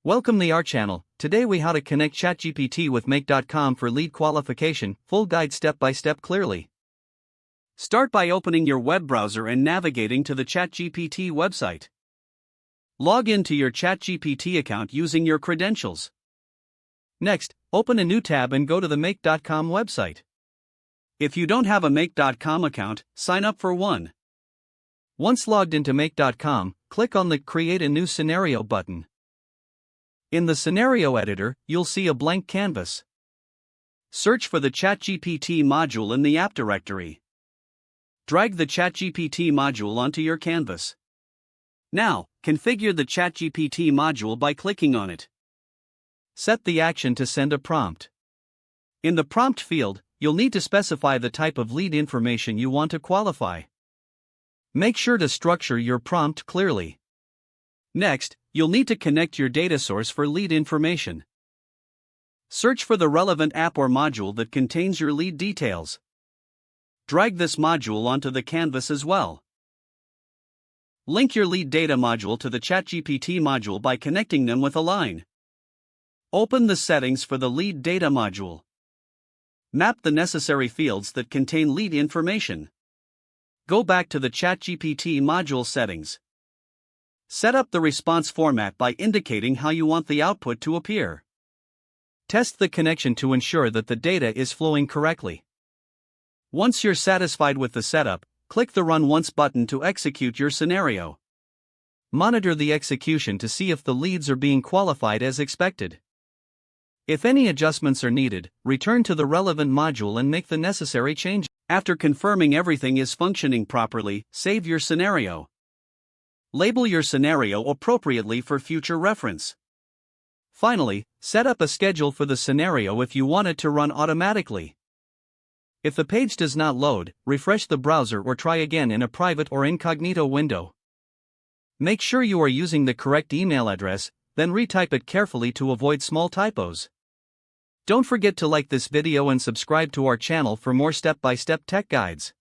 Welcome to our channel. Today we how to connect ChatGPT with Make.com for lead qualification, full guide step by step clearly. Start by opening your web browser and navigating to the ChatGPT website. Log into your ChatGPT account using your credentials. Next, open a new tab and go to the Make.com website. If you don't have a Make.com account, sign up for one. Once logged into Make.com, click on the Create a New Scenario button. In the scenario editor, you'll see a blank canvas. Search for the ChatGPT module in the app directory. Drag the ChatGPT module onto your canvas. Now, configure the ChatGPT module by clicking on it. Set the action to send a prompt. In the prompt field, you'll need to specify the type of lead information you want to qualify. Make sure to structure your prompt clearly. Next, you'll need to connect your data source for lead information. Search for the relevant app or module that contains your lead details. Drag this module onto the canvas as well. Link your lead data module to the ChatGPT module by connecting them with a line. Open the settings for the lead data module. Map the necessary fields that contain lead information. Go back to the ChatGPT module settings. Set up the response format by indicating how you want the output to appear. Test the connection to ensure that the data is flowing correctly. Once you're satisfied with the setup, click the Run Once button to execute your scenario. Monitor the execution to see if the leads are being qualified as expected. If any adjustments are needed, return to the relevant module and make the necessary changes. After confirming everything is functioning properly, save your scenario. Label your scenario appropriately for future reference. Finally, set up a schedule for the scenario if you want it to run automatically. If the page does not load, refresh the browser or try again in a private or incognito window. Make sure you are using the correct email address, then retype it carefully to avoid small typos. Don't forget to like this video and subscribe to our channel for more step-by-step tech guides.